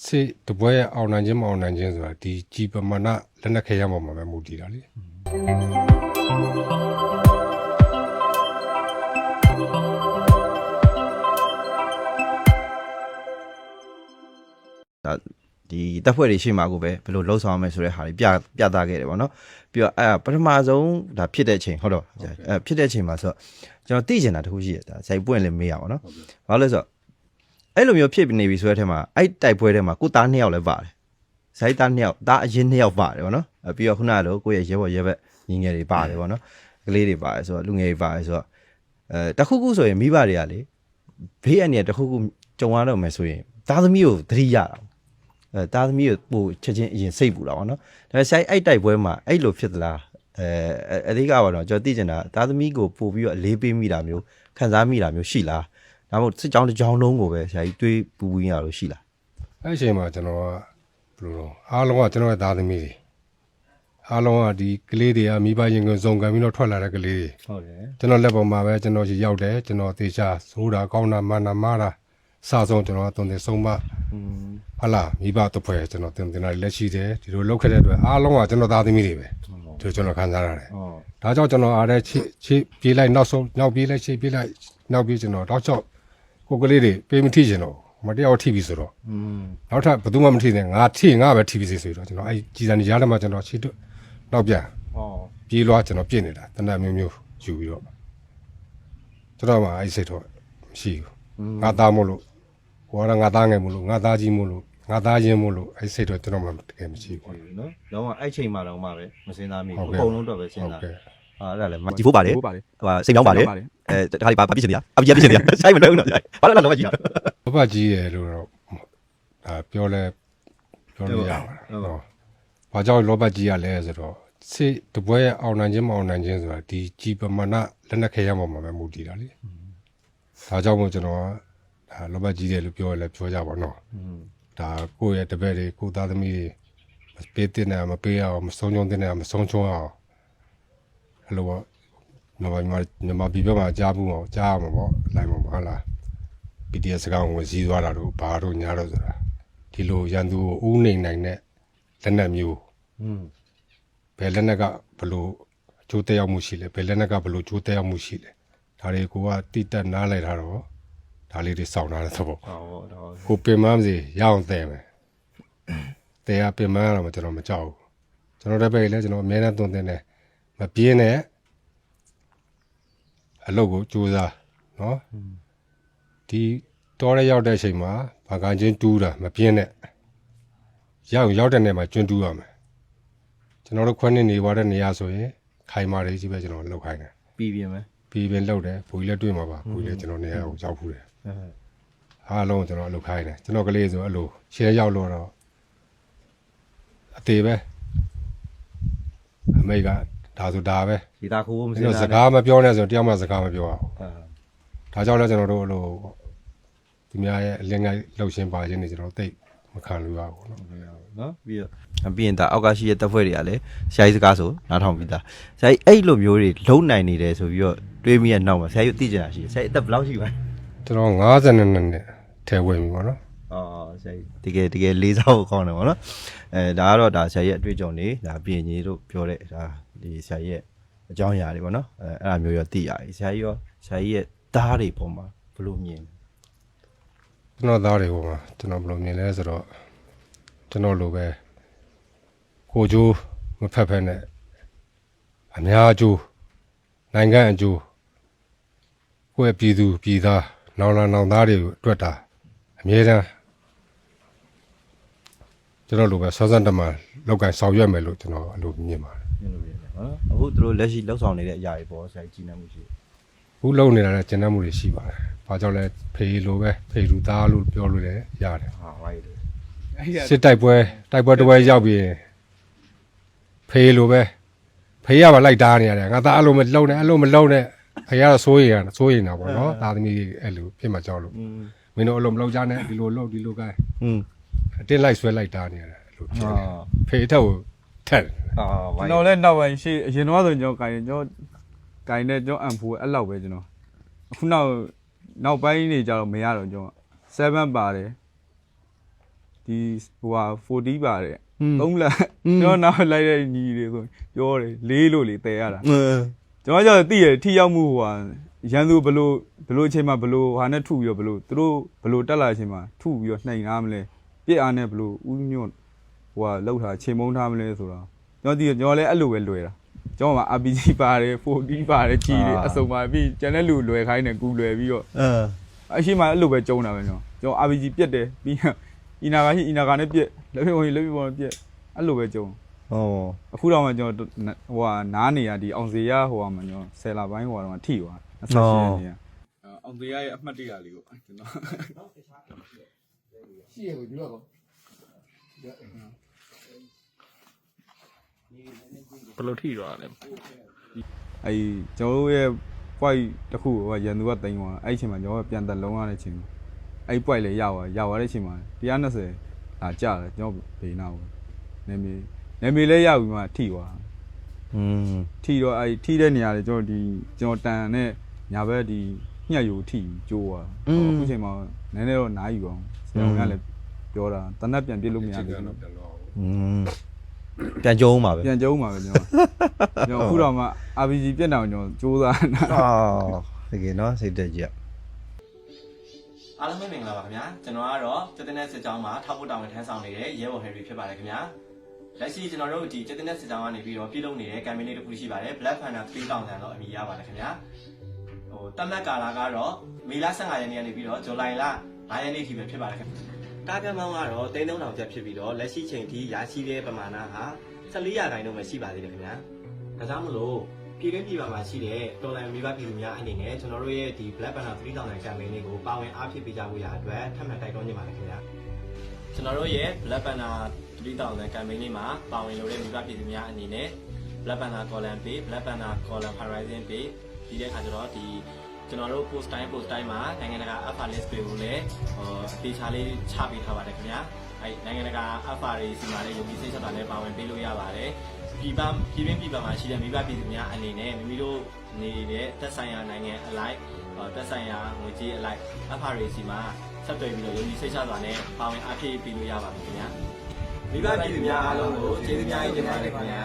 စေတပွဲအောင်နိုင်ခြင်းမအောင်နိုင်ခြင်းဆိုတာဒီကြီးပမာဏလက်နက်ခဲရမှာပဲမူတည်တာလေဒီတပ်ဖွဲ့တွေရှေ့မှာကိုပဲဘယ်လိုလှုပ်ဆောင်ရမလဲဆိုတဲ့ဟာတွေပြသခဲ့တယ်ပေါ့နော်ပြီးတော့ပထမဆုံးဒါဖြစ်တဲ့အချိန်ဟုတ်တော့ဖြစ်တဲ့အချိန်မှာဆိုတော့ကျွန်တော်သိကျင်တာတခုရှိတယ်ဒါဇိုက်ပွင့်လည်းမေးရပါတော့ဘာလို့လဲဆိုတော့အဲ့လိုမျိုးဖြစ်နေပြီဆိုတဲ့ထဲမှာအဲ့တိုက်ပွဲထဲမှာကိုသား2ယောက်လည်းပါတယ်ဇိုက်သား2ယောက်သားအရင်2ယောက်ပါတယ်ပေါ့နော်ပြီးတော့ခုနကလိုကိုယ့်ရဲ့ရဲဘော်ရဲဘက်ညီငယ်တွေပါတယ်ပေါ့နော်ကလေးတွေပါတယ်ဆိုတော့လူငယ်တွေပါတယ်ဆိုတော့တခုခုဆိုရင်မိဘတွေကလေဘေးအန္တရာယ်တခုခုကြုံရတော့မယ်ဆိုရင်သားသမီးကိုသတိရတာသားသမီးကိုပို့ချက်ချင်းအရင်စိတ်ပူတာပေါ့နော်ဒါပေမဲ့ဆိုင်အဲ့တိုက်ပွဲမှာအဲ့လိုဖြစ်သလားအဓိကပါတော့ကျွန်တော်သိချင်တာသားသမီးကိုပို့ပြီးတော့အလေးပေးမိတာမျိုးခံစားမိတာမျိုးရှိလားဒါမှမဟုတ်စစ်ကြောင်းတစ်ကြောင်းလုံးကိုပဲဆရာကြီးတွေးပူပူရလို့ရှိလားအဲ့အချိန်မှာကျွန်တော်ကဘယ်လိုလဲအားလုံးကကျွန်တော်ရဲ့သားသမီးတွေအားလုံးကဒီကလေးတွေကမိဘရင်ကစုံကံပြီးတော့ထွက်လာတဲ့ကလေးတွေဟုတ်တယ်ကျွန်တော်လက်ပေါ်မှာပဲကျွန်တော်ကြီးရောက်တယ်ကျွန်တော်သေချာစိုးတာကောင်းတာမာနာမာတာစဆုံးကျွန်တော်ကတုံးတယ်ဆုံးမဟာလာမိဘတစ်ဖွဲ့ကျွန်တော်တင်တာလက်ရှိတယ်ဒီလိုလောက်ခဲ့တဲ့အတွက်အားလုံးကကျွန်တော်သားသမီးတွေပဲဒီကျွန်တော်ခံစားရတယ်ဒါကြောင့်ကျွန်တော်အားတဲ့ချစ်ပြေးလိုက်နောက်ဆုံးနောက်ပြေးလိုက်ချစ်ပြေးလိုက်နောက်ပြေးကျွန်တော်တောက်ချောက်ကိုကလေးတွေပေးမထိချင်တော့မတရားထိပြီဆိုတော့နောက်ထပ်ဘယ်သူမှမထိနဲ့ငါထိငါပဲထိပြီဆိုတော့ကျွန်တော်အဲ့ကြီးစံကြားထဲမှာကျွန်တော်ချစ်တော့နောက်ပြန်ပြေးလွားကျွန်တော်ပြည့်နေတာတနတ်မျိုးမျိုးယူပြီးတော့ကျွန်တော်မှအဲ့စိတ်တော့မရှိဘူးငါသားမို့လို့ဟိုကငါသားငယ်မို့လို့ငါသားကြီးမို့လို့ငါသားရင်းမို့လို့အဲ့စိတ်တော့ကျွန်တော်မှတကယ်မရှိဘူးနော်လုံးဝအဲ့ချိန်မှာတော့မှပဲမစင်သားမိဘူးအကုန်လုံးတော့ပဲစဉ်းစားအဲ့ဒါလည်းဒီဖို့ပါတယ်ဟိုစိတ်ပြောင်းပါတယ်တခါဒီဘာပြစ်စင်တရားအပြစ်ပြစ်စင်တရားဆိုင်မတော့ဘူးနော်ဘာလို့လောဘကြီးတာလောဘကြီးတယ်လို့တော့ဒါပြောလို့ရပါတယ်ဘာကြောင့်လောဘကြီးရလဲဆိုတော့စေတပွဲအောင်နိုင်ခြင်းမအောင်နိုင်ခြင်းဆိုတာဒီကြီးပမာဏလက်နက်ခဲရမှာပဲမူတည်တာလေဒါကြောင့်မို့ကျွန်တော်ကဒါလောဘကြီးတယ်လို့ပြောရလဲပြောကြပါတော့ဒါကိုယ့်ရဲ့တပည့်တွေကိုသားသမီးတွေပေးတဲ့နေရာမပေးရအောင်မဆုံးချုံတဲ့နေရာမဆုံးချုံအောင်အဲ့လိုပေါ့မြန်မာပြည်ဘက်မှာကြားဘူးအောင်ကြားရမှာပေါ့လိုက်မှာဟုတ်လား PDF စကားဝင်စည်းသွားတာတို့ဘာတို့ညာတော့ဆိုတာဒီလိုရန်သူကိုဥနေနိုင်တဲ့လက်နက်မျိုးဘယ်လက်နက်ကဘလို့အကျိုးသက်ရောက်မှုရှိလဲဘယ်လက်နက်ကဘလို့အကျိုးသက်ရောက်မှုရှိလဲဒါတွေကိုကတိတက်နားလိုက်တာတော့ဒါလေးတွေစောင့်ထားတဲ့သဘောကိုပင်မမစီရအောင်တဲ့မယ်တဲ့ကပင်မရတော့ကျွန်တော်မကြောက်ဘူးကျွန်တော်တပည့်လည်းကျွန်တော်အများနဲ့သွန်သင်တယ်မပြင်းနဲ့အလုပ်ကိုကြိုးစားနော်ဒီတော်ရရောက်တဲ့အချိန်မှာဘာကချင်းတူးတာမပြင်းနဲ့ရောက်တဲ့နေရာမှာကျွန်းတူးရမယ်ကျွန်တော်တို့ခွန်းနေပါတဲ့နေရာဆိုရင်ခိုင်မာလေးကြီးပဲကျွန်တော်လောက်ခိုင်းတယ်ပြီးပြင်းမယ်ပြီးပြင်းလောက်တယ်ဘူကြီးလည်းတွေ့မှာပါဘူကြီးလည်းကျွန်တော်နေရာကိုရောက်ဖူးတယ်အားလုံးကျွန်တော်လောက်ခိုင်းတယ်ကျွန်တော်ကလေးဆိုအဲ့လိုရှယ်ရောက်လို့တော့အသေးပဲအမေကဒါဆိုဒါပဲဒီသားခိုးမစင်တာစကားမပြောနဲ့ဆိုတယောက်မှစကားမပြောအောင်ဒါကြောင့်လည်းကျွန်တော်တို့အဲ့လိုသူများရဲ့အလင်းငယ်လှုပ်ရှင်းပါခြင်းတွေကျွန်တော်သိမခံလို့ရဘူးနော်ပြီးရင်ဒါအောက်ကရှိတဲ့တပ်ဖွဲ့တွေကလည်းဆရာကြီးစကားဆိုနားထောင်ပြီးသားဆရာကြီးအဲ့လိုမျိုးတွေလုံနိုင်နေတယ်ဆိုပြီးတော့တွေးမိရဲ့နောက်မှာဆရာကြီးသိကြတာရှိတယ်ဆရာကြီးအသက်ဘယ်လောက်ရှိပါလဲကျွန်တော်52နှစ်ထဲဝင်ပြီပေါ့နော်ဆရာကြီးတကယ်လေးစားဖို့ကောင်းတယ်ပေါ့နော်ဒါကတော့ဒါဆရာကြီးအတွေ့အကြုံတွေဒါပြင်ကြီးတို့ပြောတဲ့ဒါဒီဆရာကြီးရဲ့အကြောင်းအရာတွေပေါ့နော်အဲ့ဒါမျိုးရောသိရတယ်ဆရာကြီးရဲ့သားတွေပုံမှာဘယ်လိုမြင်ကျွန်တော်သားတွေပုံမှာကျွန်တော်ဘယ်လိုမြင်လဲဆိုတော့ကျွန်တော်လိုပဲကိုကျိုးမဖက်ဖက်နဲ့အများအကျိုးနိုင်ငံအကျိုးကိုယ့်ပြည်သူပြည်သားနောင်လာနောင်သားတွေကိုအတွက်တာအမြဲတမ်းကျွန်တော်လိုပဲစောစံတမလောက်ကန်ဆောင်ရွက်မယ်လို့ကျွန်တော်အလိုမြင်ပါတယ်နော်အခုသူတို့လက်ရှိလောက်ဆောင်နေတဲ့အရာတွေပေါ်ဆရာကြီးကြီးနေမှုရှိဘူးလုံနေတာလည်းကျဉ်းမှုတွေရှိပါတယ်ဘာကြောင့်လဲဖေးလိုပဲဖေးလူသားလို့ပြောလို့လည်းရတယ်rightစစ်တိုက်ပွဲတစ်ပွဲရောက်ပြီးဖေးလိုပဲဖေးရပါလိုက်တားနေရတယ်ငါသားအဲ့လိုမလုံနဲ့အဲ့လိုမလုံနဲ့ဖေးရတော့စိုးရင်တာပေါ့နော်သားသမီးအဲ့လိုဖြစ်မှကြောက်လို့မင်းတို့အဲ့လိုမလုံကြနဲ့ဒီလိုလုံဒီလိုကိုင်းအတင်းလိုက်ဆွဲလိုက်တားနေရတယ်အဲ့လိုဖြစ်နေဖေးထက်ကိုထက်ကျွန်တော်လည်းနောက်ပိုင်းရှိအရင်တော့ဆိုကျွန်တော်ကိုင်းတဲ့ကျွန်တော်အန်ဖိုးအဲ့လောက်ပဲကျွန်တော်အခုနောက်ပိုင်းနေကြတော့မရတော့ကျွန်တော်7ပါတယ် ဒီဟိုဟာ40ပါတယ်3လက်ကျွန်တော်နောက်လိုက်တဲ့ညီတွေဆိုပြောတယ်4လို့လေတည်ရတာကျွန်တော်ကျတော့သိရထိရောက်မှုဟိုဟာရန်သူဘလို့အချိန်မှာဘလို့ဟာနဲ့ထုပြီးတော့ဘလို့သူတို့ဘလို့တက်လာအချိန်မှာထုပြီးတော့နှိမ်ထားမလဲပြစ်အားနဲ့ဘလို့ဥညွတ်ဟိုဟာလောက်ထားချိန်မုံထားမလဲဆိုတော့ကျွန်တော်လည်းအဲ့လိုပဲလွယ်တာကျွန်တော်က RPG ပါတယ်40ပါတယ်ကြီးတယ်အစုံပါပြီးကျန်တဲ့လူလွယ်ခိုင်းတယ်ကူလွယ်ပြီးတော့အရှိမအဲ့လိုပဲကျုံတာပဲကျွန်တော် RPG ပြက်တယ်ပြီးအီနာကနဲ့ပြက်လက်ပြပေါ်ပြက်အဲ့လိုပဲကျုံအခုတော့မှကျွန်တော်ဟိုဟာနားနေရဒီအောင်စေရဟိုဟာမှကျွန်တော်ဆယ်လပိုင်းဟိုဟာတော့ထိသွား28ရက်နေရအောင်စေရရဲ့အမှတ်တရလေးကိုကျွန်တော်ရှိရကိုကြည့်တော့ဘယ်လိုထိသွားလဲအဲကျွန်တော်ရဲ့ point တစ်ခုဟိုရန်သူကတိန်သွားအဲ့အချိန်မှာကျွန်တော်ပြန်တက်လုံးရတဲ့အချိန်အဲ့ point လေရောက်သွားတဲ့အချိန်မှာ120လာကြတယ်ကျွန်တော်ဘေးနာကိုနေမေလဲရောက်ပြီးမှထိသွားထိတော့အဲ့ထိတဲ့နေရာလေကျွန်တော်တန်နဲ့ညာဘက်ဒီညှက်ယူထိကျိုးသွားအခုချိန်မှာနည်းနည်းတော့နားယူအောင်ဆရာကလည်းပြောတာတနက်ပြန်ပြစ်လို့မရဘူးပြန်ကြုံးပါပဲကျွန်တော်အခုတော့မှ RPG ပြက်တောင်ကျွန်တော်စူးစမ်းတာတကယ်နော်စိတ်တက်ကြအားလုံးပဲမင်္ဂလာပါခင်ဗျာကျွန်တော်ကတော့ကျက်တဲ့စစ်ကြောင်းမှာထောက်ဖို့တောင်းထမ်းဆောင်နေတဲ့ရဲဘော်ဟယ်ရီဖြစ်ပါတယ်ခင်ဗျာလက်ရှိကျွန်တော်တို့ဒီကျက်တဲ့စစ်ကြောင်းကနေပြီးတော့ပြုလုပ်နေတဲ့ campaign လေးတစ်ခုရှိပါတယ် Black Panther 3000တော့အမည်ရပါတယ်ခင်ဗျာတတ်မှတ်ကာလကတော့မေလ15ရက်နေ့ကနေပြီးတော့ဇူလိုင်လ9ရက်နေ့ထိပဲဖြစ်ပါတယ်ခင်ဗျာကားကမောင်းကတော့3000ကျပ်ဖြစ်ပြီးတော့လက်ရှိချိန်ထိရရှိတဲ့ပမာဏဟာ14ရာခိုင်နှုန်းပဲရှိပါသေးတယ်ခင်ဗျာဒါကြောင့်မလို့ပြည်တွင်းပြည်ပမှာရှိတဲ့တော်လိုင်းမိဘပြည်သူများအနေနဲ့ကျွန်တော်တို့ရဲ့ဒီ Black Panther 3000 campaign လေးကိုပါဝင်အားဖြည့်ပေးကြဖို့ရအတွက်ထပ်မံတိုက်တွန်းနေပါတယ်ခင်ဗျာကျွန်တော်တို့ရဲ့ Black Panther 3000 campaign လေးမှာပါဝင်လို့တဲ့မိဘပြည်သူများအနေနဲ့ Black Panther column page Black Panther column horizon page ဒီတဲ့အခါကျတော့ဒီကျွန်တော်တို့ post time မှာနိုင်ငံတကာ alpha list တွေကိုလည်းအသေးချာလေးချပေးထားပါတယ်ခင်ဗျာအဲနိုင်ငံတကာ alpha တွေစီမှာလည်းယုံကြည်စိတ်ချတာလည်းပါဝင်ပေးလို့ရပါတယ်ပြည်တွင်းပြည်ပမှာရှိတဲ့မိဘပြည်သူများအနေနဲ့မိမိတို့နေတဲ့သက်ဆိုင်ရာနိုင်ငံအလိုက်သက်ဆိုင်ရာငွေကြေးအလိုက်အဖာတွေစီမှာဆက်သွယ်ပြီးတော့ယုံကြည်စိတ်ချစွာနဲ့ပါဝင်အားဖြည့်ပေးလို့ရပါမယ်ခင်ဗျာမိဘပြည်သူများအားလုံးကိုကျေးဇူးများတင်ပါတယ်ခင်ဗျာ